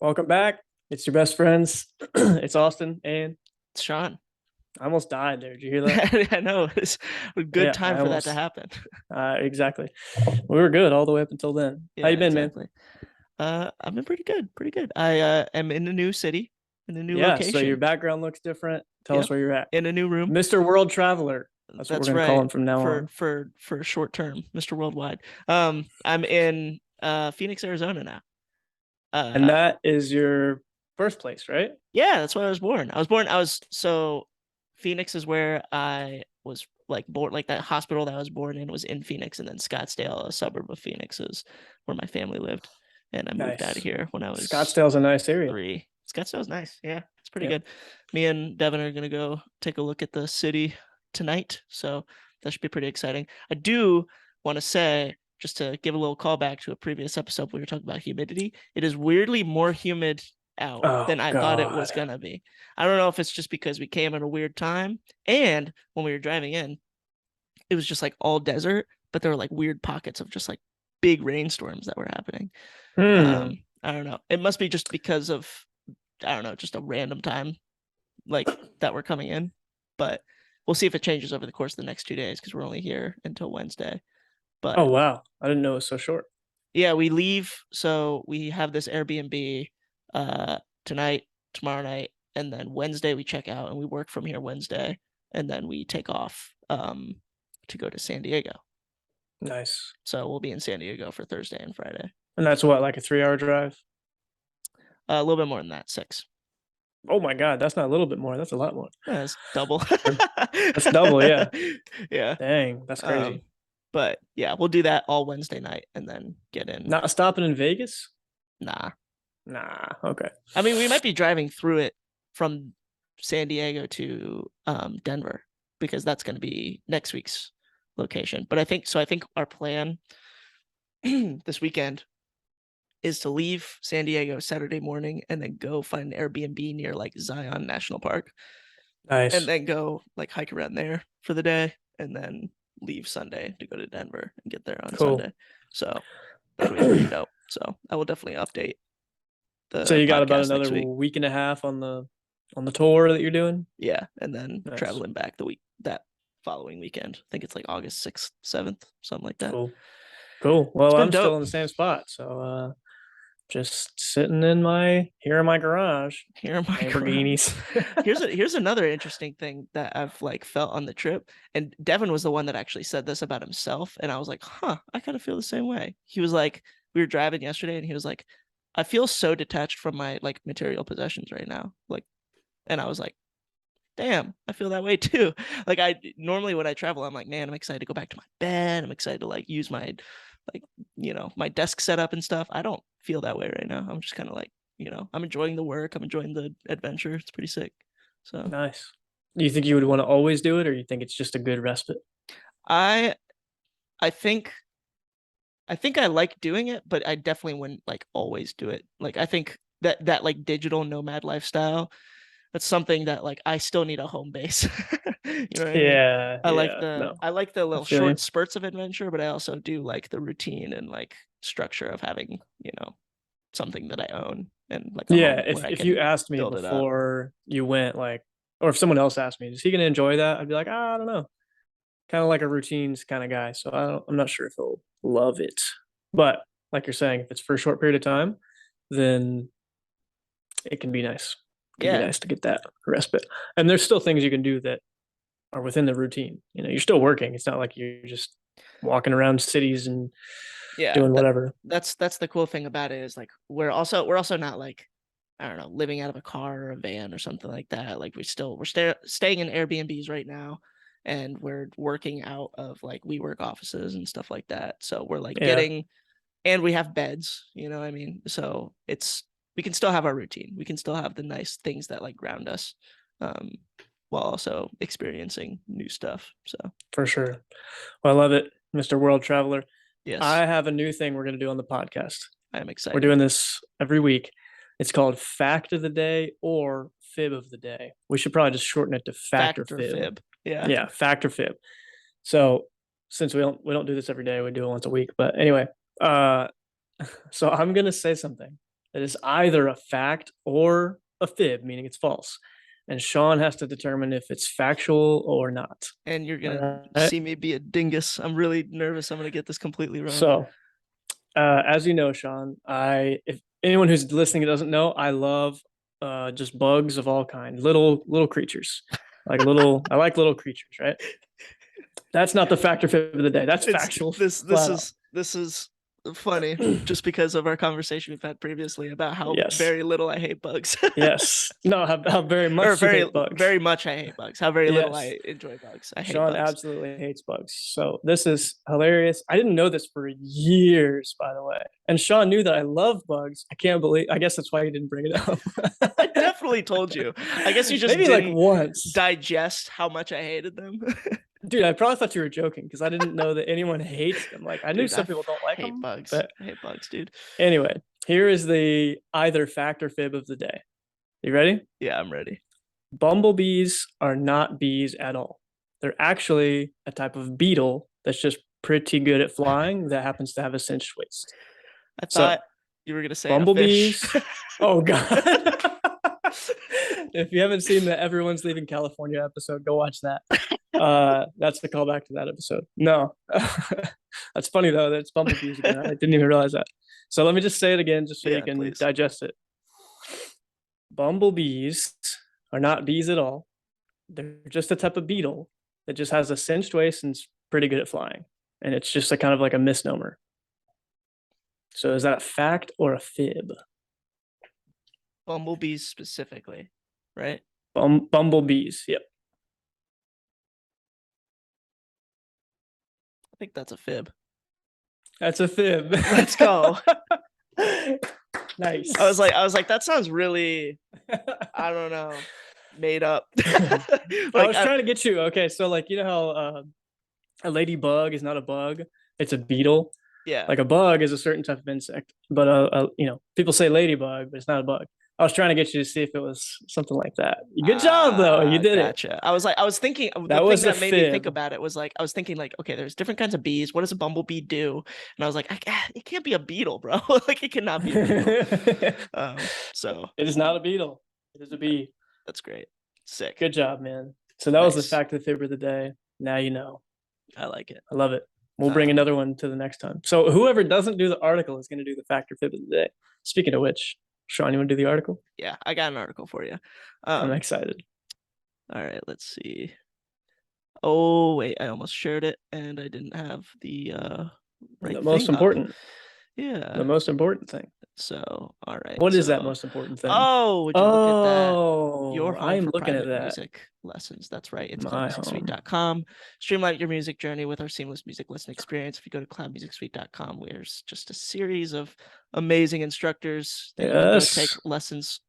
Welcome back. It's your best friends. It's Austin, and It's Sean. I almost died there. Did you hear that? I know it's a good Yeah, time I for that to almost happen. exactly. We were good all the way up until then. How you Yeah, been, man? exactly. I've been pretty good, pretty good. I am in a new city, in a new Yeah, so your location. background looks different. Tell us Yep, where you're at. in a new room. Mr. World Traveler. That's what we're That's gonna call right. him from now For on. for for short term, Mr. Worldwide. I'm in Phoenix, Arizona now. And Uh, that is your birthplace, right? yeah, that's where I was born. I was Phoenix is where I was like born, like that hospital that I was born in was in Phoenix, and then Scottsdale, a suburb of Phoenix, is where my family lived. And I moved out of Nice. here when I was Scottsdale's a nice area. 3. Scottsdale's nice. Yeah, it's pretty Yep. good. Me and Devin are gonna go take a look at the city tonight, so that should be pretty exciting. I do want to say, just to give a little callback to a previous episode, we were talking about humidity. It is weirdly more humid out Oh than I thought it was God. gonna be. I don't know if it's just because we came at a weird time, and when we were driving in, it was just like all desert, but there were like weird pockets of just like big rainstorms that were happening. Hmm. I don't know. It must be just because of, I don't know, just a random time like that we're coming in. But we'll see if it changes over the course of the next 2 days because we're only here until Wednesday. Oh But wow. I didn't know it was so short. yeah, we leave. So we have this Airbnb uh tonight, tomorrow night, and then Wednesday we check out and we work from here Wednesday, and then we take off to go to San Diego. Nice. So we'll be in San Diego for Thursday and Friday. And that's what, like a 3 hour drive? A little bit more than that, 6. Oh my God, that's not a little bit more. That's a lot more. That's double. That's double, yeah. Yeah. Dang, that's Um, crazy. but yeah, we'll do that all Wednesday night and then get in. Not stopping in Vegas? Nah. Nah, okay. I mean, we might be driving through it from San Diego to Denver because that's going to be next week's location. But I think so. I think our plan this weekend is to leave San Diego Saturday morning and then go find an Airbnb near like Zion National Park and Nice. then go like hike around there for the day and then leave Sunday to go to Denver and get there on Cool. Sunday. So that'll be pretty dope. So I will definitely update So the you got about podcast another next week. week and a half on the tour that you're doing? Yeah, and then Nice. traveling back the week that following weekend. I think it's like August 6th, 7th, something like that. Cool. Cool. It's Well, been I'm still dope. in the same spot. So just sitting here in my garage. Here am I around. Lamborghinis. Here's another interesting thing that I've like felt on the trip. And Devin was the one that actually said this about himself. And I was like, huh, I kind of feel the same way. He was like, we were driving yesterday and he was like, I feel so detached from my like material possessions right now. Like, and I was like, damn, I feel that way too. Like I normally when I travel, I'm like, man, I'm excited to go back to my bed. I'm excited to like use my like, my desk setup and stuff. I don't feel that way right now. I'm just kind of like, I'm enjoying the work. I'm enjoying the adventure. It's pretty sick. So Nice. Do you think you would want to always do it, or you think it's just a good respite? I I think I like doing it, but I definitely wouldn't like always do it. Like I think that like digital nomad lifestyle, that's something that like I still need a home base. You know what I mean? Yeah, yeah. No, I like the I little feel short you. spurts of adventure, but I also do like the routine and like structure of having, something that I own and like a Yeah, home where I if you can asked me build it up. before you went, like, or if someone else asked me, is he gonna enjoy that? I'd be like, I don't know. Kind of like a routines kind of guy. So I'm not sure if he'll love it. But like you're saying, if it's for a short period of time, then it can be nice. It can be Yeah. nice to get that respite. And there's still things you can do that are within the routine. You're still working. It's not like you're just walking around cities and Yeah. doing whatever. That's the cool thing about it is like we're also not like, I don't know, living out of a car or a van or something like that. Like staying in Airbnbs right now, and we're working out of like WeWork offices and stuff like that. So we're like Yeah. and we have beds, you know what I mean? So we can still have our routine. We can still have the nice things that like ground us, um, while also experiencing new stuff. So For sure. Well, I love it, Mr. World Traveler. yes, I have a new thing we're going to do on the podcast. I am We're excited. doing this every week. It's called Fact of the Day or Fib of the Day. We should probably just shorten it to Fact or Fact or Fib. fib? Yeah. Yeah, Fact or Fib. So since we don't do this every day, we do it once a week. But anyway, uh, so I'm gonna say something, that is either a fact or a fib, meaning it's false. And Sean has to determine if it's factual or not. And you're All gonna right. see me be a dingus. I'm really nervous. I'm gonna get this completely wrong. So, as you know, Sean, if anyone who's listening doesn't know, I love just bugs of all kinds, little creatures, like little. I like little creatures, right? That's not the factor fib of the day. That's It's factual, this this flat out. is this is funny just because of our conversation we've had previously about how Yes. very little I hate bugs. Yes. No, how very Or much you very hate bugs. very much I hate bugs. How very little Yes. I enjoy bugs. I hate Sean bugs. absolutely hates bugs. So this is hilarious. I didn't know this for years, by the way. And Sean knew that I love bugs. I can't believe, I guess that's why he didn't bring it up. I definitely told you. I guess you just Maybe like didn't once. digest how much I hated them. Dude, I probably thought you were joking because I didn't know that anyone hates them. Like I knew Dude, some people don't like hate them, bugs. but I hate bugs, dude. anyway, here is the either fact or fib of the day. You ready? Yeah, I'm ready. Bumblebees are not bees at all. They're actually a type of beetle that's just pretty good at flying that happens to have a cinched waist. I So, thought you were gonna say a fish. bumblebees. Oh, God. If you haven't seen the Everyone's Leaving California episode, go watch that. That's the callback to that episode. No, that's funny though. That's bumblebees again. I didn't even realize that. So let me just say it again, just so you Yeah, can please. digest it. Bumblebees are not bees at all. They're just a type of beetle that just has a cinched waist and is pretty good at flying. And it's just a kind of like a misnomer. So is that a fact or a fib? Bumblebees specifically, right? Bumblebees. Yep. I think that's a fib. That's a fib. Let's go. Nice. I was like, that sounds really, I don't know, made up. I was trying to get you. Okay, so like you know how a ladybug is not a bug; it's a beetle. Yeah. Like a bug is a certain type of insect, but you know, people say ladybug, but it's not a bug. I was trying to get you to see if it was something like that. Good job, though. You did it. Gotcha. I was thinking the That thing was a that made me think fib. about it was like I was thinking like, okay, there's different kinds of bees. What does a bumblebee do? And I was like, it can't be a beetle, bro. Like it cannot be a beetle. So It is not a beetle. It is a bee. that's great. Sick. Good job, man. So that was the Nice. fact of the fib of the day. Now you know. I like it. I love it. We'll bring another one to the next time. So whoever doesn't do the article is going to do the fact or fib of the day. Speaking of which, Sean, you want to do the article? Yeah, I got an article for you. I'm excited. All right, let's see. Oh wait, I almost shared it and I didn't have the right The most thing up. important. Yeah. The most important thing. So, all right. What is that most important thing? Oh, would you look at that? Oh, Your home I'm for looking at private that. music lessons. That's right. It's My cloudmusicsuite.com. Streamline your music journey with our seamless music lesson experience. If you go to cloudmusicsuite.com, there's just a series of amazing instructors that you can go take lessons.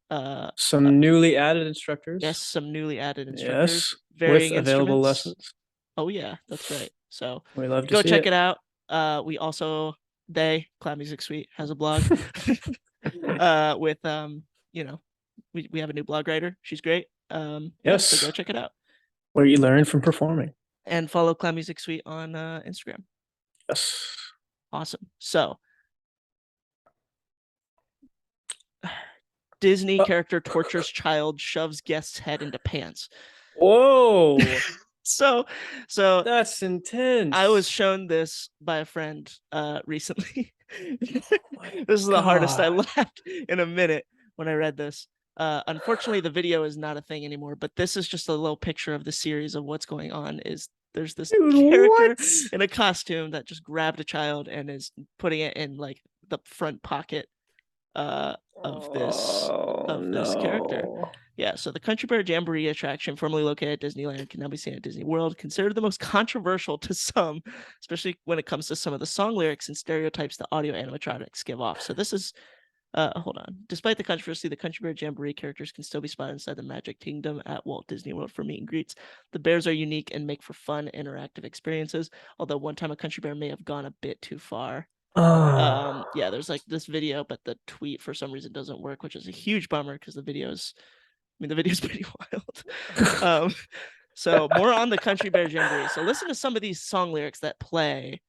Some newly added instructors. Yes, some newly added instructors. Yes, Varying with available instruments. lessons. Oh yeah, that's right. So We love to go see check it out. We also Cloud Music Suite has a blog with you know, we have a new blog writer. She's great. Yes. Yeah, so go check it out. Where you learn from performing. And follow Cloud Music Suite on Instagram. Yes. Awesome. So Disney character tortures child, shoves guest's head into pants. Whoa. So that's intense. I was shown this by a friend recently. This is the hardest I laughed in a minute when I read this. Unfortunately, the video is not a thing anymore, but this is just a little picture of the series of what's going on. There's this character in a costume that just grabbed a child and is putting it in like the front pocket of this character. Yeah, so the Country Bear Jamboree attraction, formerly located at Disneyland, can now be seen at Disney World. Considered the most controversial to some, especially when it comes to some of the song lyrics and stereotypes the audio animatronics give off. So this is, hold on. Despite the controversy, the Country Bear Jamboree characters can still be spotted inside the Magic Kingdom at Walt Disney World for meet and greets. The bears are unique and make for fun, interactive experiences, although one time a country bear may have gone a bit too far. Yeah, there's like this video, but the tweet for some reason doesn't work, which is a huge bummer because the video's pretty wild. So more on the Country Bear Jamboree. So listen to some of these song lyrics that play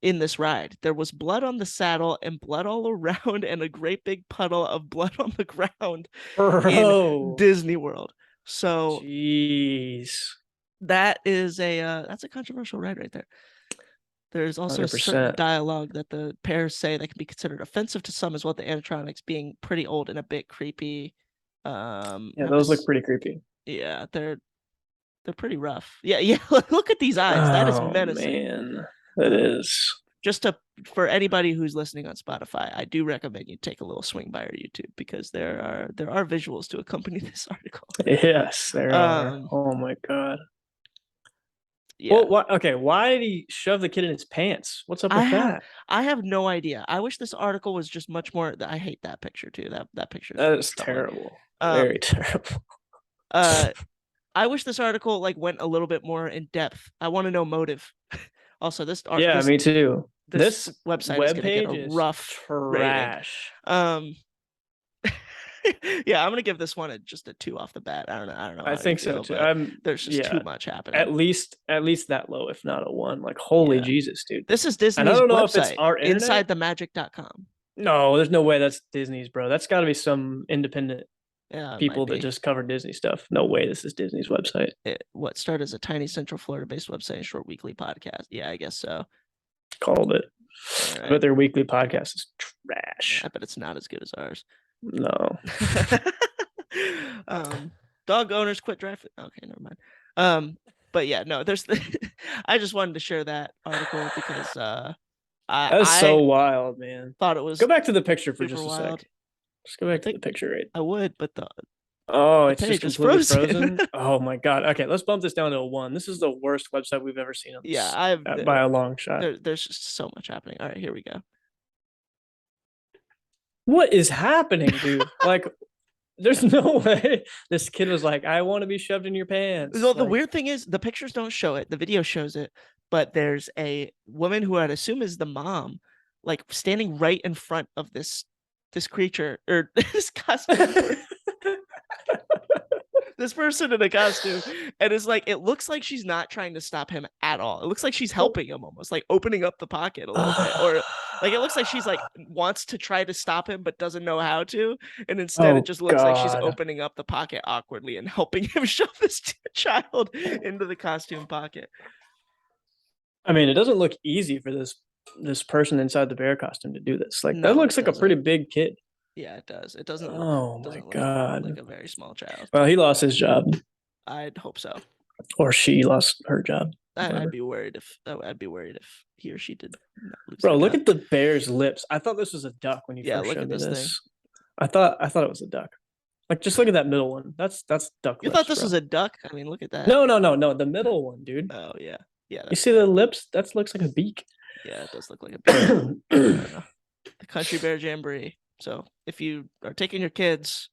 in this ride. There was blood on the saddle and blood all around and a great big puddle of blood on the ground in Bro. Disney World. So Jeez. that's a controversial ride right there. There's also a certain 100%. dialogue that the pairs say that can be considered offensive to some, as well. The animatronics being pretty old and a bit creepy. Yeah, Have those look this, pretty creepy. yeah, they're pretty rough. Yeah, yeah. Look at these eyes. That is Oh menacing. man. That Um, is. just to for anybody who's listening on Spotify, I do recommend you take a little swing by our YouTube because there are visuals to accompany this article. Yes, there are. Um, Oh my god. Well, yeah, what? Okay, why did he shove the kid in his pants? What's up I with have that? I have no idea. I wish this article was just much more. I hate that picture too. That picture is That really is troubling. terrible. Very Um, terrible. uh, I wish this article like went a little bit more in depth. I want to know motive. Also, Yeah, this me too. this This website is web going to get a page is rough rating. trash. Um, yeah, I'm gonna give this one just a 2 off the bat. I don't know I how you think so feel, too. but there's just too Yeah, much happening. at least that low, if not a one. Like, holy Yeah. Jesus, dude. This is And I Disney's don't know if it's website, our internet. insidethemagic.com. No, there's no way that's Disney's, bro. That's got to be some independent Yeah, it might people that be. just cover Disney stuff. No way this is Disney's website. What started as a tiny Central Florida based website and short weekly podcast. Yeah, I guess so. Called it. All I right. bet their weekly podcast is trash. I bet it's not as good as ours. No. um, dog owners quit driving. Okay, never mind. But yeah, no, there's I just wanted to share that article because That's so I wild, man. thought it Go was back to the picture for super just a sec. wild. Just go I back to think the picture, right? I would, but Oh, the it's just page is completely frozen. frozen. Oh my god. Okay, let's bump this down to a one. This is the worst website we've ever seen on Yeah, this by a long shot. there's just so much happening. All right, here we go. What is happening, dude? Like, there's no way this kid was like, "I want to be shoved in your pants." So the Like, weird thing is the pictures don't show it. The video shows it, but there's a woman who I'd assume is the mom, like standing right in front of this creature or this costume this person in a costume, and it's like it looks like she's not trying to stop him at all. It looks like she's helping him, almost like opening up the pocket a little bit, or like it looks like she's like wants to try to stop him but doesn't know how to, and instead it oh just looks like she's god. opening up the pocket awkwardly and helping him shove this child into the costume pocket. I mean, it doesn't look easy for this person inside the bear costume to do this. Like, that No, looks it like a pretty doesn't. big kid. Yeah, it does. Oh It my doesn't look like god. a very small child. Well, he lost his job, I'd hope so. or she lost her job. I'd Whatever. be worried if he or she did not lose their Bro, look job. at the bear's lips. I thought this was a duck when you Yeah, first look showed at me this thing. this. I thought it was a duck. Like, just look at that middle one. That's duck You thought lips, this was bro. a duck? I mean, look at that. No, no, no, no. The middle one, dude. Oh yeah, yeah, You that's see the fair. lips? That looks like a beak. Yeah, it does look like a beak. The Country Bear Jamboree. So if you are taking your kids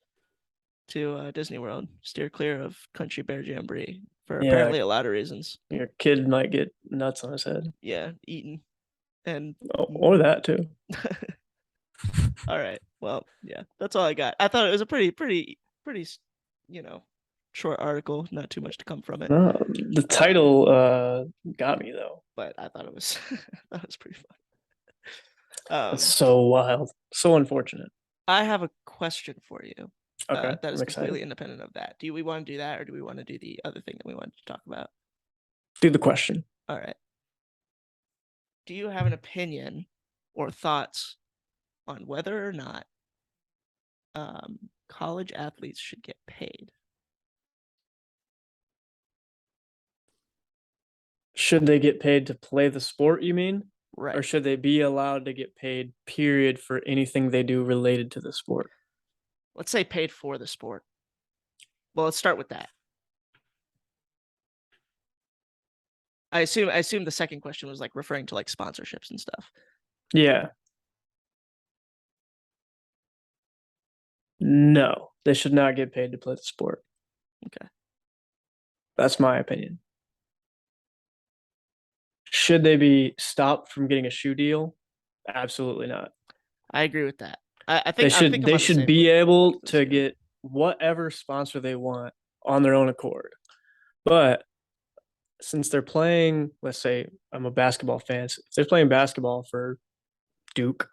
to Disney World, steer clear of Country Bear Jamboree for Yeah, apparently a lot of reasons. your kid might get nuts on his head. Yeah, eaten and. Oh, or that too. All right. Well, yeah, that's all I got. I thought it was a pretty, you know, short article. Not too much to come from it. No, the title got me though. But I thought it was that was pretty fun. That's so wild. So unfortunate. I have a question for you. Okay, That I'm is completely excited. independent of that. Do we want to do that, or do we want to do the other thing that we wanted to talk about? Do the question. All right. Do you have an opinion or thoughts on whether or not college athletes should get paid? Should they get paid to play the sport, you mean? Right. Or should they be allowed to get paid, period, for anything they do related to the sport? Let's say paid for the sport. Well, let's start with that. I assume the second question was like referring to like sponsorships and stuff. Yeah. No, they should not get paid to play the sport. Okay. That's my opinion. Should they be stopped from getting a shoe deal? Absolutely not. I agree with that. They I think should I'm they on the should same be able this to here. get whatever sponsor they want on their own accord. But since they're playing, let's say I'm a basketball fan, if they're playing basketball for Duke,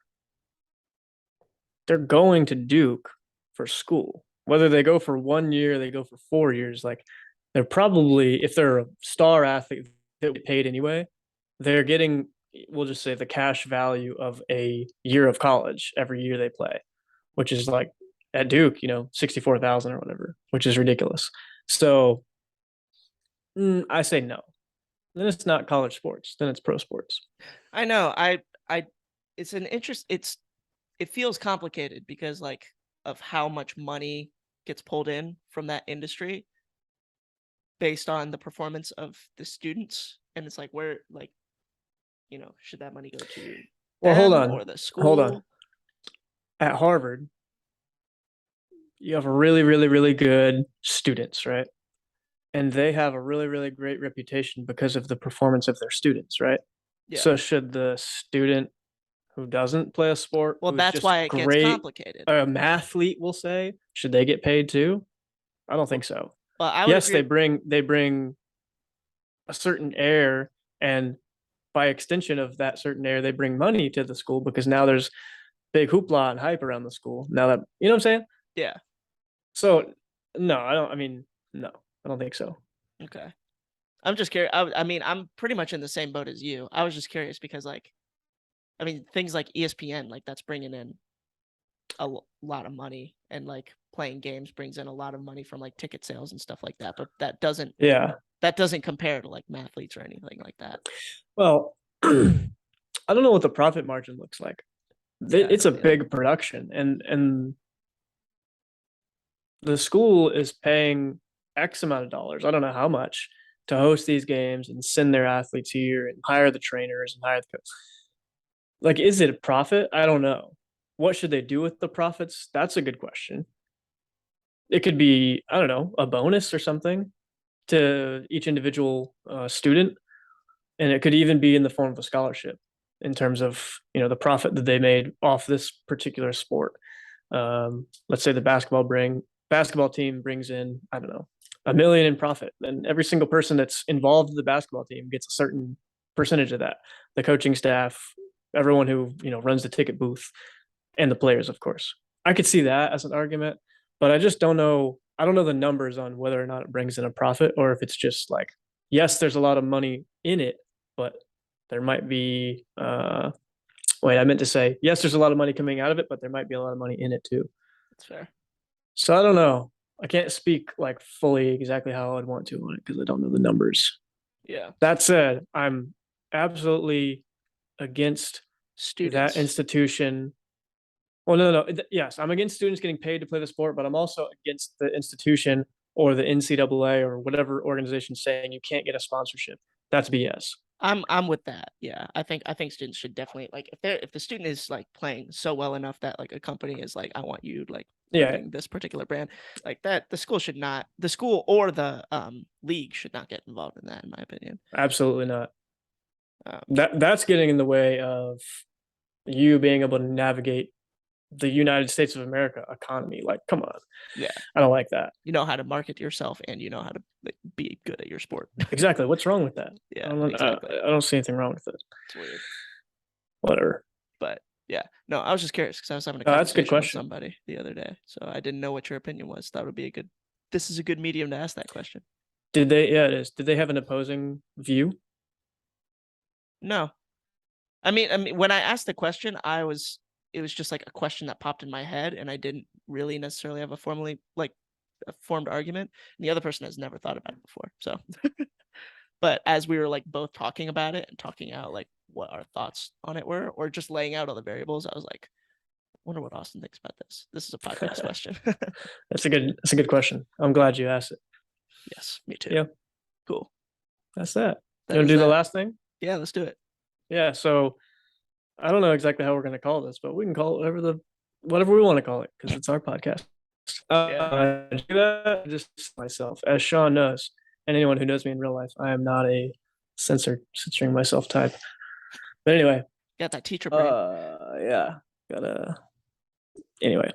they're going to Duke for school. Whether they go for 1 year, they go for 4 years, like they're probably, if they're a star athlete that get paid anyway, they're getting, we'll just say the cash value of a year of college every year they play, which is like at Duke, 64,000 or whatever, which is ridiculous. So I say no. Then it's not college sports. Then it's pro sports. I know. I it's an interest it feels complicated because like of how much money gets pulled in from that industry based on the performance of the students. And it's like where like, should that money go to Well, hold them on. or the Hold on. school? At Harvard, you have really, really, really good students, right? And they have a really, really great reputation because of the performance of their students, right? Yeah. So should the student who doesn't play a sport, Well, who's that's just why it gets great, complicated. a mathlete, we'll say, should they get paid too? I don't Well, think so. well, I would Yes, agree. they bring a certain air, and by extension of that certain air, they bring money to the school because now there's big hoopla and hype around the school. Now that you know what I'm saying? Yeah. So no, I don't. I mean, no, I don't think so. Okay. I'm just curious. I mean, I'm pretty much in the same boat as you. I was just curious because, like, I mean, things like ESPN, like that's bringing in lot of money, and like playing games brings in a lot of money from like ticket sales and stuff like that. But Yeah. that doesn't compare to like mathletes or anything like that. Well, I don't know what the profit margin looks like. Yeah. It's a Yeah. big production, and the school is paying X amount of dollars. I don't know how much to host these games and send their athletes here and hire the trainers and hire the coach. Like, is it a profit? I don't know. What should they do with the profits? That's a good question. It could be, I don't know, a bonus or something to each individual student, and it could even be in the form of a scholarship in terms of the profit that they made off this particular sport. Let's say the basketball team brings in, I don't know, 1 million in profit, and every single person that's involved in the basketball team gets a certain percentage of that. The coaching staff, everyone who runs the ticket booth, and the players, of course. I could see that as an argument, but I just don't know. I don't know the numbers on whether or not it brings in a profit or if it's just like, yes, there's a lot of money in it, but there might be. Wait, I meant to say yes, there's a lot of money coming out of it, but there might be a lot of money in it too. That's fair. So I don't know. I can't speak like fully exactly how I'd want to on it because I don't know the numbers. Yeah. That said, I'm absolutely against that Students. institution. Well, no. Yes, I'm against students getting paid to play the sport, but I'm also against the institution or the NCAA or whatever organization saying you can't get a sponsorship. That's BS. I'm with that. Yeah. I think students should definitely like if the student is like playing so well enough that like a company is like, I want you like Yeah, repping this particular brand, like that the school or the league should not get involved in that, in my opinion. absolutely not. Um, That's getting in the way of you being able to navigate the United States of America economy. Like, come on. yeah. I don't like that. You know how to market yourself and you know how to like, be good at your sport. Exactly. What's wrong with that? Yeah, exactly. I don't see anything wrong with it. It's weird. Whatever. But yeah, no, I was just curious because I was having a That's a good conversation with question. somebody the other day, so I didn't know what your opinion was. That would be a good. This is a good medium to ask that question. Did they? Yeah, it is. Did they have an opposing view? No, I mean, when I asked the question, it was just like a question that popped in my head, and I didn't really necessarily have a formally like a formed argument. And the other person has never thought about it before. So, but as we were like both talking about it and talking out like what our thoughts on it were, or just laying out all the variables, I was like, I wonder what Austin thinks about this. This is a podcast question. That's a good question. I'm glad you asked it. Yes, me too. Yeah, Cool. that's that. You That want is to do the that. last thing? Yeah, let's do it. Yeah. So I don't know exactly how we're going to call this, but we can call it whatever we want to call it because it's our podcast. Yeah. Do that just myself, as Sean knows, and anyone who knows me in real life. I am not a censoring myself type. But anyway, Got that teacher brain. yeah, gotta. Anyway,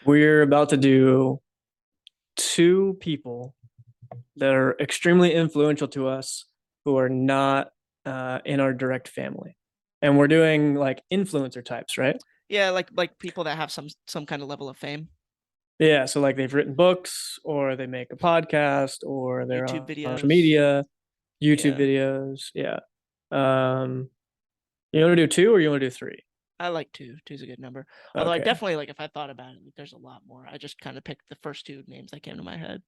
we're about to do two people that are extremely influential to us who are not in our direct family. And we're doing like influencer types, right? Yeah, like people that have some kind of level of fame, Yeah. So like they've written books or they make a podcast or they're YouTube on social videos. media, YouTube Yeah, videos. Yeah. Um, you want to do two or you want to do three? I like two. Two's a good number. Although I Okay. definitely like if I thought about it, like, there's a lot more. I just kind of picked the first two names that came to my head.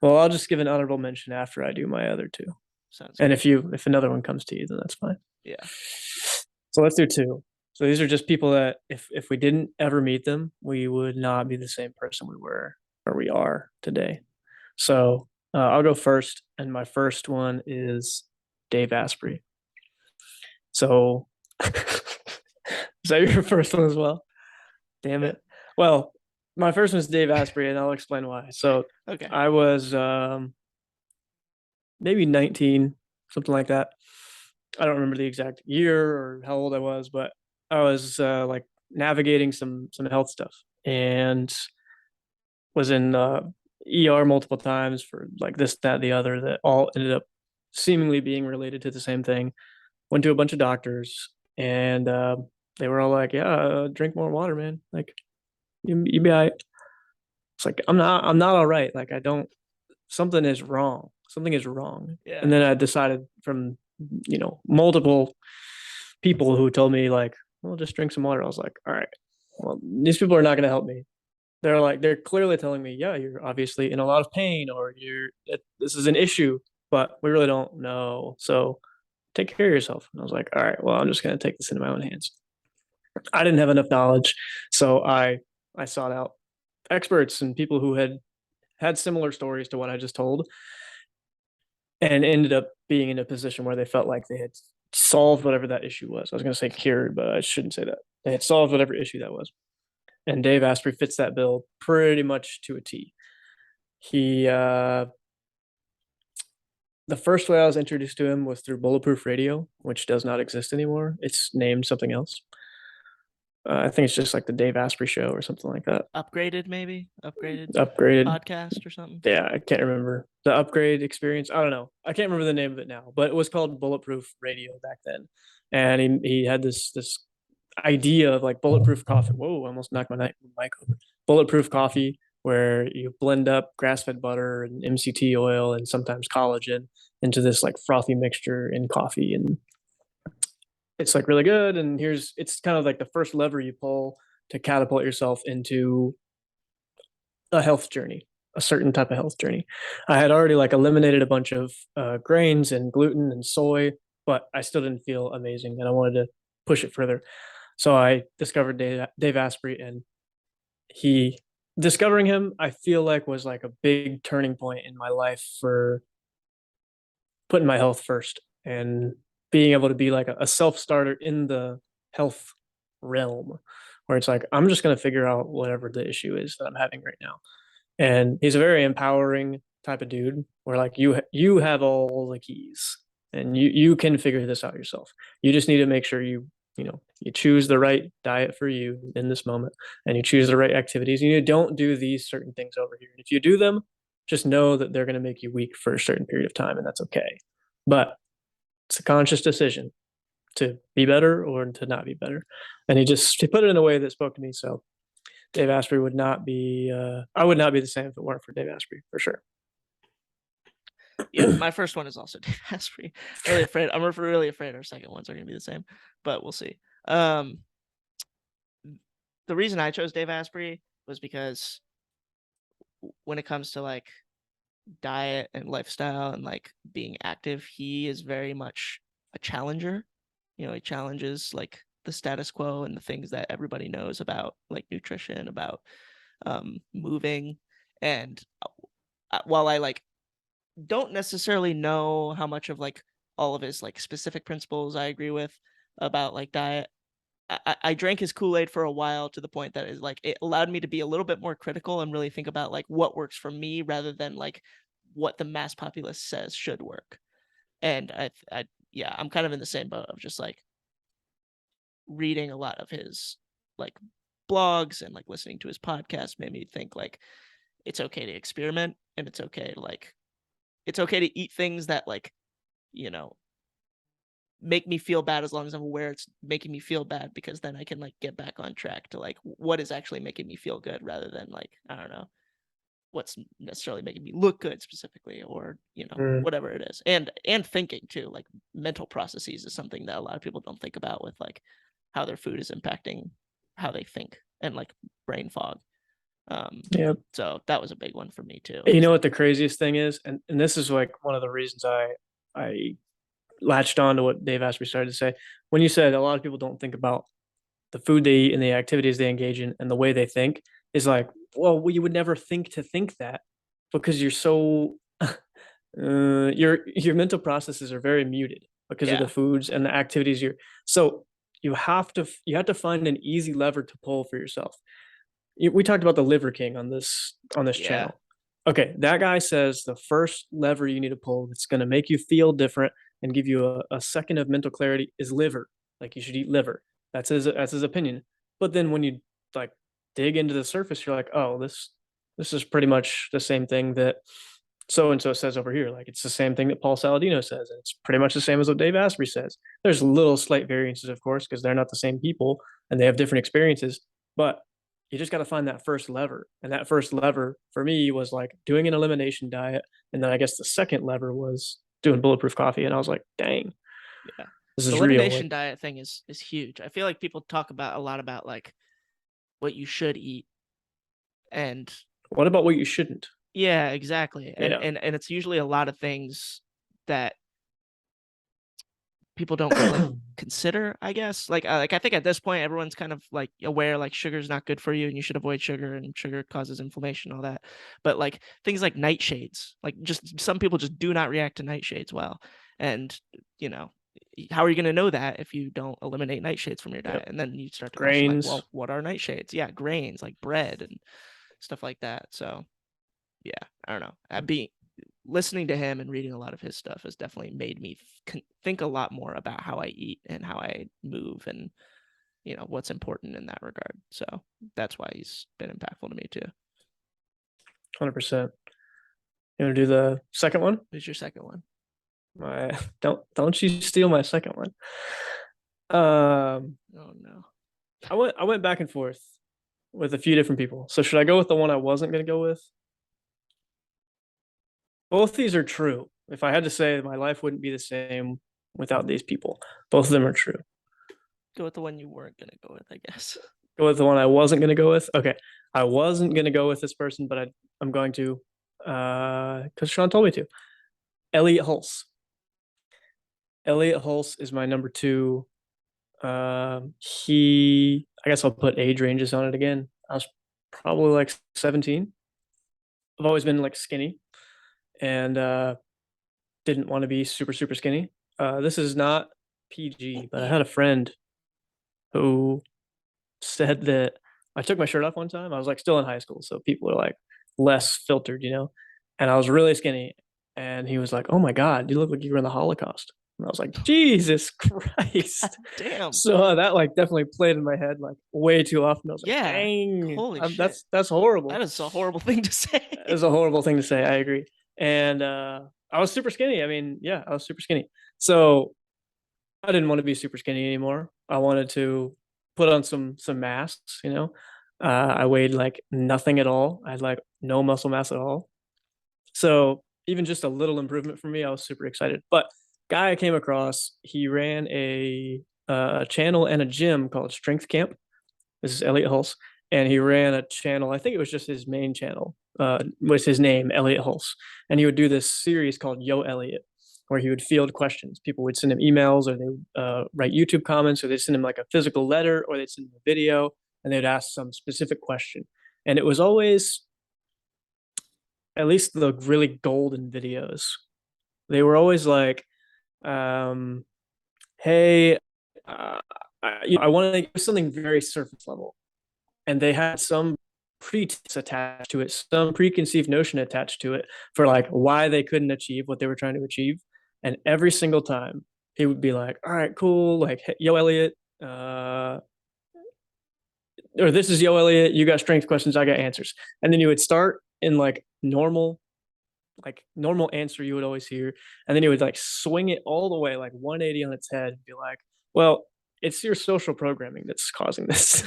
Well, I'll just give an honorable mention after I do my other two. Sounds And good. if another one comes to you, then that's fine. Yeah. So let's do two. So these are just people that if we didn't ever meet them, we would not be the same person we were or we are today. So I'll go first, and my first one is Dave Asprey. So is that your first one as well? Damn Yeah. it. Well, my first one is Dave Asprey, and I'll explain why. So Okay. I was maybe 19, something like that. I don't remember the exact year or how old I was, but I was like navigating some health stuff and was in ER multiple times for like this, that, the other that all ended up seemingly being related to the same thing. Went to a bunch of doctors and they were all like, "Yeah, drink more water, man. Like you be all right." It's like I'm not all right. Like I don't something is wrong. Something is wrong. Yeah. And then I decided from multiple people who told me like, well, just drink some water. I was like, all right, well, these people are not going to help me. They're clearly telling me, yeah, you're obviously in a lot of pain or this is an issue, but we really don't know. So take care of yourself. And I was like, all right, well, I'm just going to take this into my own hands. I didn't have enough knowledge, so I sought out experts and people who had similar stories to what I just told, and ended up being in a position where they felt like they had solved whatever that issue was. I was going to say cured, but I shouldn't say that. They had solved whatever issue that was. And Dave Asprey fits that bill pretty much to a T. He, the first way I was introduced to him was through Bulletproof Radio, which does not exist anymore. It's named something else. I think it's just like the Dave Asprey Show or something like that. Upgraded maybe? Upgraded Upgraded. podcast or something? Yeah, I can't remember the upgrade experience. I don't know. I can't remember the name of it now, but it was called Bulletproof Radio back then. And he had this idea of like bulletproof coffee. Whoa, I almost knocked my mic over. Bulletproof coffee, where you blend up grass-fed butter and MCT oil and sometimes collagen into this like frothy mixture in coffee, and it's like really good. And it's kind of like the first lever you pull to catapult yourself into a health journey, a certain type of health journey. I had already like eliminated a bunch of grains and gluten and soy, but I still didn't feel amazing, and I wanted to push it further. So I discovered Dave Asprey, and he discovering him, I feel like was like a big turning point in my life for putting my health first and being able to be like a self starter in the health realm, where it's like I'm just going to figure out whatever the issue is that I'm having right now. And he's a very empowering type of dude where like you have all the keys and you can figure this out yourself. You just need to make sure you choose the right diet for you in this moment, and you choose the right activities, and you don't do these certain things over here. And if you do them, just know that they're going to make you weak for a certain period of time, and that's okay. But it's a conscious decision to be better or to not be better. And he put it in a way that spoke to me. So Dave Asprey would not be. I would not be the same if it weren't for Dave Asprey, for sure. Yeah, my first one is also Dave Asprey. Really afraid. I'm really afraid our second ones are gonna be the same, but we'll see. The reason I chose Dave Asprey was because when it comes to like diet and lifestyle and like being active, he is very much a challenger. He challenges like the status quo and the things that everybody knows about like nutrition, about moving. And while I like don't necessarily know how much of like all of his like specific principles I agree with about like diet, I drank his Kool-Aid for a while to the point that is like it allowed me to be a little bit more critical and really think about like what works for me rather than like what the mass populace says should work. And yeah, I'm kind of in the same boat of just like reading a lot of his like blogs and like listening to his podcast made me think like it's okay to experiment and it's okay to like it's okay to eat things that like, you know, make me feel bad as long as I'm aware it's making me feel bad, because then I can like get back on track to like what is actually making me feel good, rather than like, I don't know, what's necessarily making me look good specifically, or Mm, whatever it is. And thinking too, like mental processes is something that a lot of people don't think about, with like how their food is impacting how they think, and like brain fog. yeah. So that was a big one for me too. You Is know like, what the craziest thing is, and this is like one of the reasons I latched on to what Dave Asprey started to say when you said a lot of people don't think about the food they eat and the activities they engage in and the way they think is like, well, you would never think to think that because you're so your mental processes are very muted because of the yeah, foods and the activities you're so you have to find an easy lever to pull for yourself. We talked about the liver king on this yeah, channel. Okay, that guy says the first lever you need to pull that's going to make you feel different and give you a second of mental clarity is liver. Like you should eat liver. That's his opinion. But then when you like dig into the surface, you're like, oh, this is pretty much the same thing that so and so says over here. Like it's the same thing that Paul Saladino says. And it's pretty much the same as what Dave Asprey says. There's little slight variances, of course, because they're not the same people and they have different experiences. But you just got to find that first lever. And that first lever for me was like doing an elimination diet. And then I guess the second lever was doing bulletproof coffee. And I was like, dang, yeah. this The is real. elimination Like, diet thing is huge. I feel like people talk about a lot about like what you should eat, and what about what you shouldn't? yeah, exactly. And Yeah. and and it's usually a lot of things that people don't really consider, I guess. Like I think at this point everyone's kind of like aware like sugar's not good for you and you should avoid sugar, and sugar causes inflammation, all that. But like things like nightshades, like just some people just do not react to nightshades well. And you know, how are you going to know that if you don't eliminate nightshades from your Yep. diet? And then you start to question like, Grains. well, what are nightshades? Yeah, grains like bread and stuff like that. So yeah, I don't know. Being listening to him and reading a lot of his stuff has definitely made me think a lot more about how I eat and how I move, and what's important in that regard. So that's why he's been impactful to me too. 100%. You want to do the second one? Who's your second one? My don't you steal my second one. Um, Oh no. I went back and forth with a few different people. So should I go with the one I wasn't gonna go with? Both these are true. If I had to say, my life wouldn't be the same without these people. Both of them are true. Go with the one you weren't gonna go with, I guess. Go with the one I wasn't gonna go with. Okay, I wasn't gonna go with this person, but I'm going to, because Sean told me to. Elliot Hulse. Elliot Hulse is my number two. I guess I'll put age ranges on it again. I was probably like 17. I've always been like skinny and didn't want to be super, super skinny. This is not PG, but I had a friend who said that I took my shirt off one time. I was like still in high school, so people are like less filtered. And I was really skinny. And he was like, "Oh my God, you look like you were in the Holocaust." And I was like, "Jesus God Christ." damn. So that like definitely played in my head like way too often. I was like, Yeah. "Dang, Holy shit. that's That horrible." is a horrible thing to say. It's a horrible thing to say. I agree. And I was super skinny. I mean, yeah, I was super skinny. So I didn't want to be super skinny anymore. I wanted to put on some masks. I weighed like nothing at all. I had like no muscle mass at all. So even just a little improvement for me, I was super excited. But guy I came across, he ran a channel and a gym called Strength Camp. This is Elliot Hulse, and he ran a channel. I think it was just his main channel. Was his name Elliot Hulse, and he would do this series called Yo Elliot, where he would field questions. People would send him emails, or they would write YouTube comments, or they'd send him like a physical letter, or they'd send him a video, and they'd ask some specific question. And it was always, at least the really golden videos, they were always like, um, "Hey, I want to do something very surface level." And they had some pretense attached to it, some preconceived notion attached to it for like why they couldn't achieve what they were trying to achieve. And every single time he would be like, "All right, cool. Like, hey, yo, Elliot, or this is yo, Elliot. You got strength questions. I got answers." And then you would start in like normal like normal answer you would always hear, and then he would like swing it all the way like 180 on its head and be like, "Well, it's your social programming that's causing this."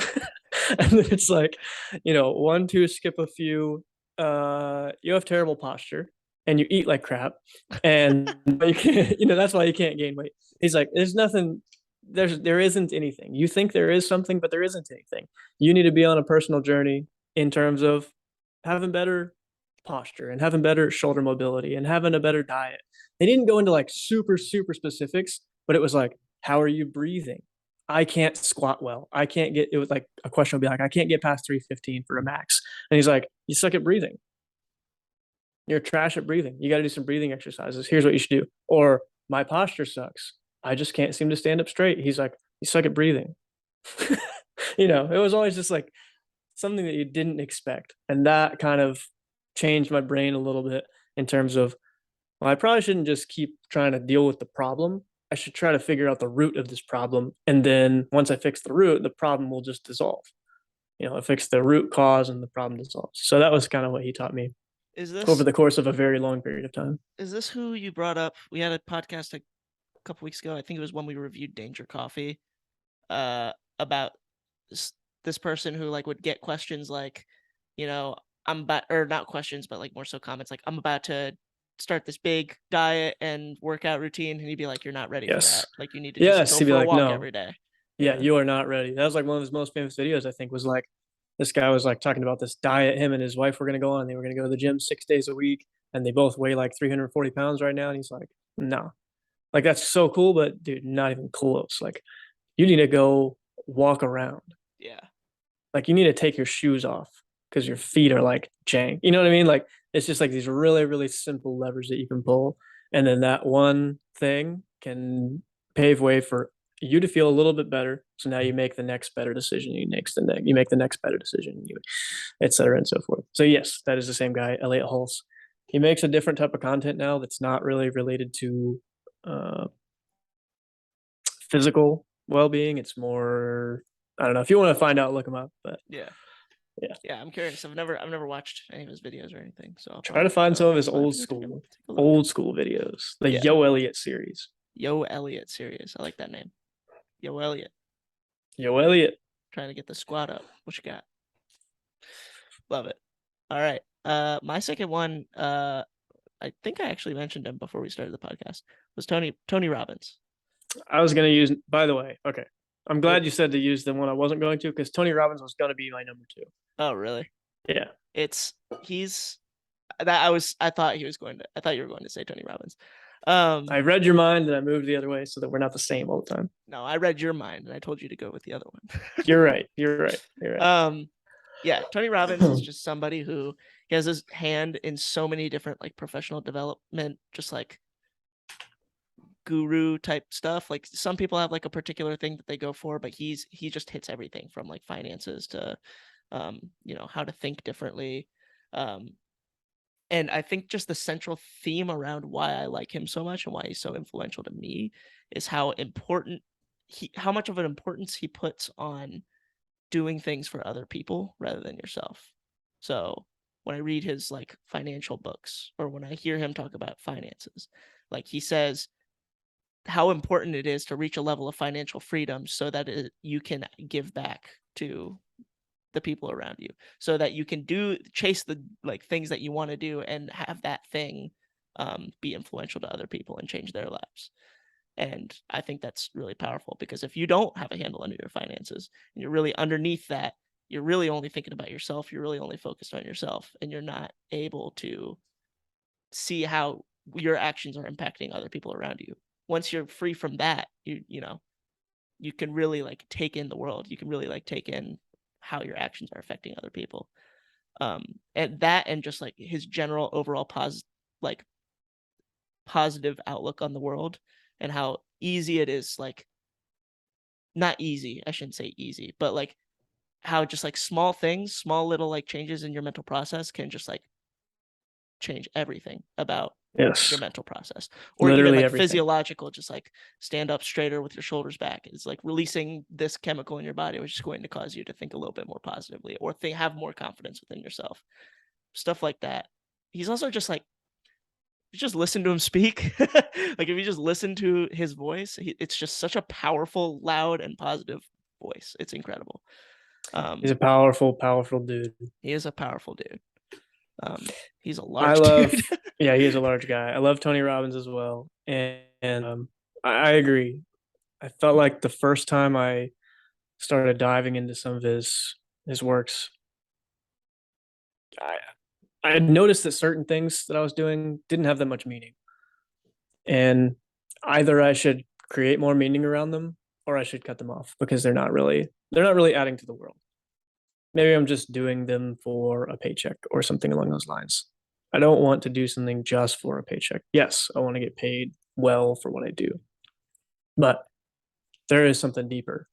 And then it's like, one, two, skip a few. You have terrible posture, and you eat like crap, and you can't. That's why you can't gain weight. He's like, "There's nothing. There isn't anything. You think there is something, but there isn't anything. You need to be on a personal journey in terms of having better posture and having better shoulder mobility and having a better diet." They didn't go into like super, super specifics, but it was like, how are you breathing? I can't squat well. I can't get, it was like a question would be like, I can't get past 315 for a max. And he's like, you suck at breathing. You're trash at breathing. You got to do some breathing exercises. Here's what you should do. Or my posture sucks. I just can't seem to stand up straight. He's like, you suck at breathing. It was always just like something that you didn't expect. And that kind of changed my brain a little bit in terms of, well, I probably shouldn't just keep trying to deal with the problem. I should try to figure out the root of this problem. And then once I fix the root, the problem will just dissolve. I fix the root cause and the problem dissolves. So that was kind of what he taught me Is over this the course of a very long period of time. is this who you brought up? We had a podcast a couple weeks ago. I think it was when we reviewed Danger Coffee, about this person who like would get questions like, you know, I'm about, or not questions, but like more so comments like, I'm about to start this big diet and workout routine, and he'd be like, you're not ready for Yes. that. Like you need to just Yes. go He'd be for a like, walk no, every day. yeah, Yeah. you are not ready. That was like one of his most famous videos, I think, was like this guy was like talking about this diet him and his wife were going to go on. They were going to go to the gym 6 days a week, and they both weigh like 340 pounds right now. And he's like, no, like that's so cool, but dude, not even close. Like you need to go walk around. Yeah. Like you need to take your shoes off because your feet are like jank. You know what I mean? Like it's just like these really, really simple levers that you can pull. And then that one thing can pave way for you to feel a little bit better. So now you make the next better decision. You make the next better decision, et cetera, and so forth. So yes, that is the same guy, Elliot Hulse. He makes a different type of content now that's not really related to uh, physical well-being. It's more, I don't know. If you want to find out, look him up. But Yeah. yeah, Yeah, I'm curious. I've never watched any of his videos or anything, so I'll try to probably find some of his I'll have old to go school, take a look. old school videos. The Yeah. Yo Elliott series. Yo Elliott series. I like that name. Yo Elliott. Yo Elliott. Trying to get the squad up. What you got? Love it. All right. My second one, I think I actually mentioned him before we started the podcast, was Tony Robbins. I was gonna use. By the way, okay. I'm glad you said to use the one I wasn't going to, because Tony Robbins was gonna be my number two. Oh, really? Yeah. He's that I thought he was going to. I thought you were going to say Tony Robbins. I read your mind and I moved the other way so that we're not the same all the time. No, I read your mind and I told you to go with the other one. You're right. You're right. You're right. Yeah, Tony Robbins is just somebody who he has his hand in so many different like professional development, just like guru type stuff. Like some people have like a particular thing that they go for, but he just hits everything from like finances to how to think differently. And I think just the central theme around why I like him so much and why he's so influential to me is how much of an importance he puts on doing things for other people rather than yourself. So when I read his like financial books or when I hear him talk about finances, like he says how important it is to reach a level of financial freedom so that you can give back to the people around you, so that you can chase the like things that you want to do and have that thing be influential to other people and change their lives. And I think that's really powerful, because if you don't have a handle on your finances and you're really underneath that, you're really only thinking about yourself, you're really only focused on yourself, and you're not able to see how your actions are impacting other people around you. Once you're free from that, you can really like take in the world. You can really like take in how your actions are affecting other people. And just like his general overall positive outlook on the world, and how easy it is, like not easy, I shouldn't say easy, but like how just like small things, small little like changes in your mental process can just like change everything about Yes. your mental process. Or even Literally like everything. physiological, just like stand up straighter with your shoulders back. It's like releasing this chemical in your body, which is going to cause you to think a little bit more positively or have more confidence within yourself. Stuff like that. He's also just like you just listen to him speak, like if you just listen to his voice, it's just such a powerful, loud, and positive voice. It's incredible. He's a powerful, powerful dude. He is a powerful dude. He's a I large dude. love, yeah, he is a large guy. I love Tony Robbins as well, and I agree. I felt like the first time I started diving into some of his works, I I had noticed that certain things that I was doing didn't have that much meaning, and either I should create more meaning around them or I should cut them off because they're not really adding to the world. Maybe I'm just doing them for a paycheck or something along those lines. I don't want to do something just for a paycheck. Yes, I want to get paid well for what I do, but there is something deeper.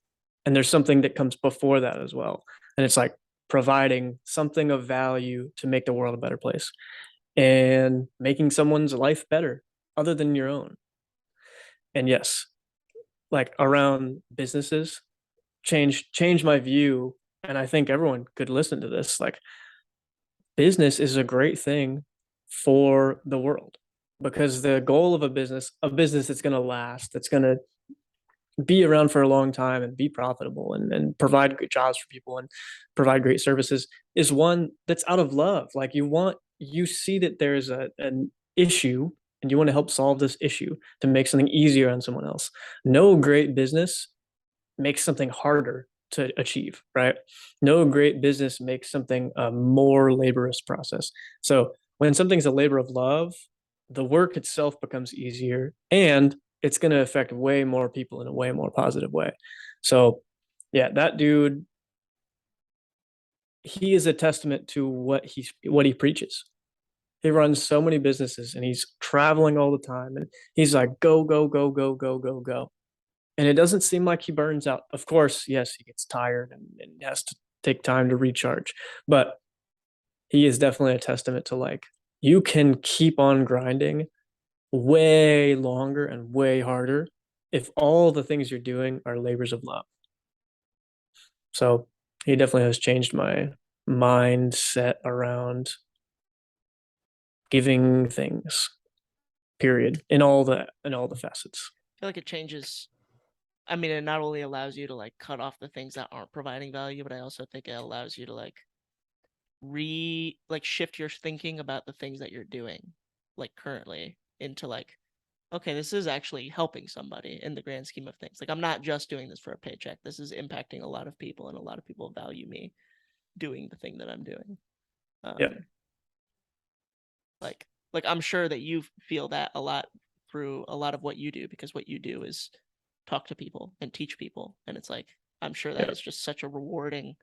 And there's something that comes before that as well. And it's like providing something of value to make the world a better place and making someone's life better other than your own. And yes, like around businesses, change my view. And I think everyone could listen to this. Like business is a great thing for the world because the goal of a business that's going to last, that's going to be around for a long time and be profitable and provide good jobs for people and provide great services is one that's out of love. Like you see that there's an issue and you want to help solve this issue to make something easier on someone else. No great business makes something harder to achieve, right? No great business makes something a more laborious process. So when something's a labor of love, the work itself becomes easier and it's going to affect way more people in a way more positive way. So yeah, that dude, he is a testament to what he preaches. He runs so many businesses and he's traveling all the time and he's like go go go go go go go, and it doesn't seem like he burns out. Of course, yes, he gets tired and has to take time to recharge, but he is definitely a testament to like you can keep on grinding way longer and way harder if all the things you're doing are labors of love. So he definitely has changed my mindset around giving things, period, in all the facets. I feel like it changes. I mean, it not only allows you to like cut off the things that aren't providing value, but I also think it allows you to like shift your thinking about the things that you're doing like currently into like, okay, this is actually helping somebody in the grand scheme of things. Like I'm not just doing this for a paycheck. This is impacting a lot of people and a lot of people value me doing the thing that I'm doing. Yeah, Um like I'm sure that you feel that a lot through a lot of what you do, because what you do is talk to people and teach people, and it's like I'm sure that yeah, is just such a rewarding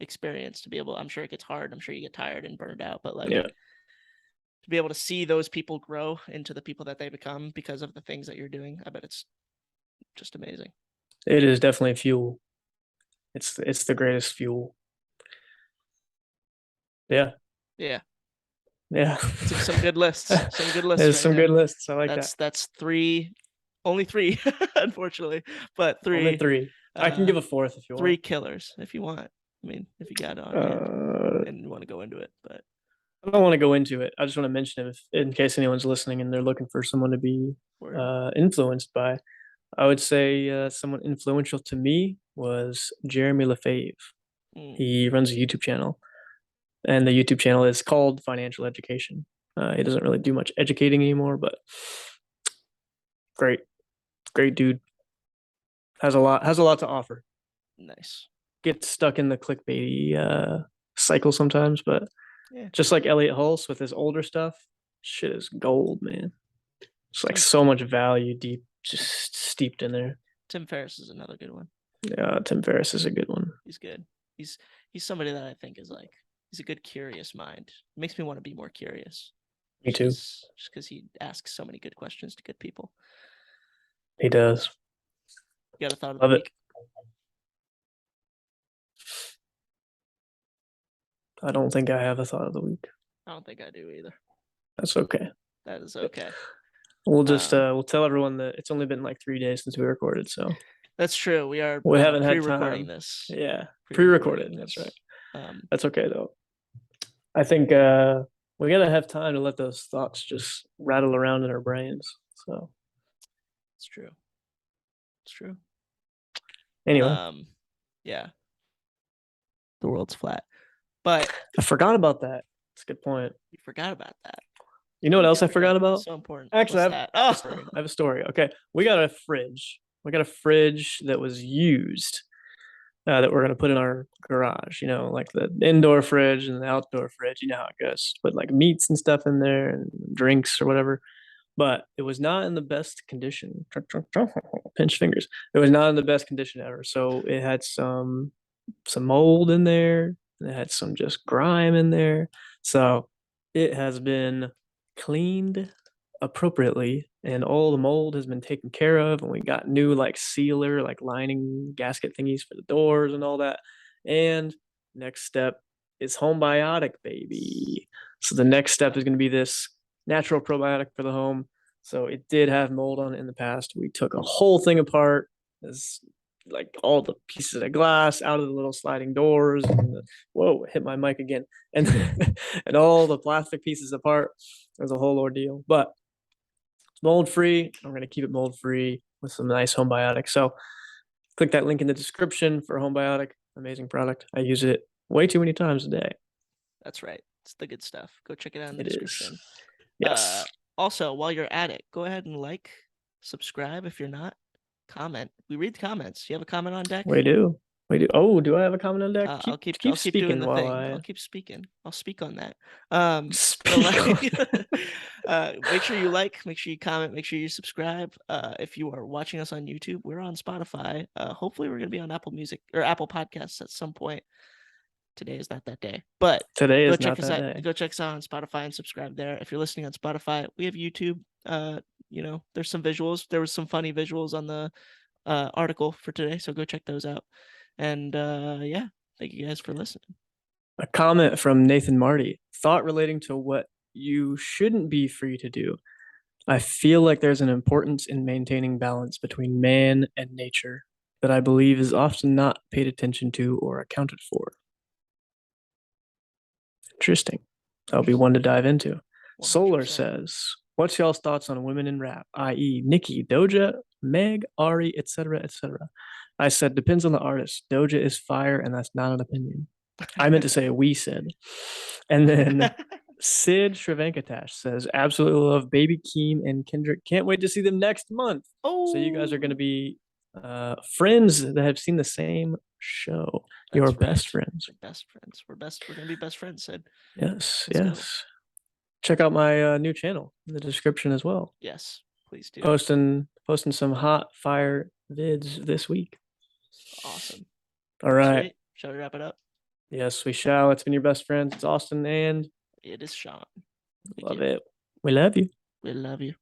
experience to be able. I'm sure it gets hard, I'm sure you get tired and burned out, but like yeah. to be able to see those people grow into the people that they become because of the things that you're doing, I bet it's just amazing. It is definitely fuel. It's the greatest fuel. Yeah, Yeah, yeah. some good lists, some good lists There's right some there. good lists. I like that. That's three, only three, unfortunately, but Only three, three. I can uh give a fourth if you three want. killers if you want. I mean, if you got it on hand Uh, and you want to go into it, but I don't want to go into it. I just want to mention it in case anyone's listening and they're looking for someone to be word. influenced by. I would say someone influential to me was Jeremy Lefebvre. Mm, He runs a YouTube channel, and the YouTube channel is called Financial Education. He doesn't really do much educating anymore, but great, great dude. Has a lot to offer. nice. Gets stuck in the clickbaity cycle sometimes, but Yeah. just like Elliot Hulse with his older stuff, shit is gold, man. It's like Tim so much value deep, just steeped in there. Tim Ferriss is another good one. Yeah, Tim Ferriss is a good one. He's good. He's he's somebody that I think is like he's a good curious mind. It makes me want to be more curious. Me too. Just because he asks so many good questions to good people. He does. You got a thought of the Love it. week? I don't think I have a thought of the week. I don't think I do either. That's okay. That is okay. We'll tell everyone that it's only been like 3 days since we recorded, so That's true. We are we haven't had pre-recording time. this. Yeah, Pre-recording pre-recorded. That's this. right. That's okay though. I think we gotta have time to let those thoughts just rattle around in our brains. So It's true. It's true. anyway, Um, yeah, the world's flat. But I forgot about that. That's a good point. you forgot about that. You know What what did else you I forget? forgot about? So important. Actually, What's I that? have a Oh, story. I have a story. Okay, we got a fridge. We got a fridge that was used that we're gonna put in our garage. You know, like the indoor fridge and the outdoor fridge. You know how it goes. Put like meats and stuff in there and drinks or whatever. But it was not in the best condition. Pinch fingers. It was not in the best condition ever. So it had some mold in there. It had some just grime in there. So it has been cleaned appropriately and all the mold has been taken care of and we got new like sealer like lining gasket thingies for the doors and all that. And next step is HomeBiotic, baby. So the next step is going to be this natural probiotic for the home. So it did have mold on it in the past. We took a whole thing apart, as like all the pieces of glass out of the little sliding doors and whoa, hit my mic again, and and all the plastic pieces apart. It was a whole ordeal, but it's mold free. I'm going to keep it mold free with some nice HomeBiotic. So click that link in the description for HomeBiotic. Amazing product. I use it way too many times a day. that's right. It's the good stuff. Go check it out in the It is. description. Yes. Also, while you're at it, go ahead and like, subscribe if you're not, comment. We read the comments. You have a comment on deck? We do. We do. Oh, do I have a comment on deck? I'll Keep keep keep doing speaking the while thing. I I'll keep speaking. I'll speak on that. But speak on like, it. make sure you like, make sure you comment, make sure you subscribe. If you are watching us on YouTube, we're on Spotify. Hopefully, we're gonna be on Apple Music or Apple Podcasts at some point. Today is not that day, but Today go is check not us that out. day. Go check us out on Spotify and subscribe there. If you're listening on Spotify, we have YouTube. You know, there's some visuals. There was some funny visuals on the article for today, so go check those out. And yeah, thank you guys for listening. A comment from Nathan Marty. Thought relating to what you shouldn't be free to do. I feel like there's an importance in maintaining balance between man and nature that I believe is often not paid attention to or accounted for. Interesting. That'll be one to dive into. Solar 100%. says, what's y'all's thoughts on women in rap, i.e., Nicki, Doja, Meg, Ari, etc., etc.? I said, depends on the artist. Doja is fire, and that's not an opinion. I meant to say we said. And then Sid Shrivankatash says, absolutely love Baby Keem and Kendrick. Can't wait to see them next month. So you guys are going to Oh, be friends that have seen the same show. Your that's best right. friends. We're best friends. We're gonna be best friends, Sid. Yes, Let's go. yes. Check out my new channel in the description as well. Yes, please do. Posting some hot fire vids this week. Awesome. All right. Sweet. Shall we wrap it up? Yes, we shall. It's been your best friends. It's Austin and It is Sean. Thank love you. it. We love you. We love you.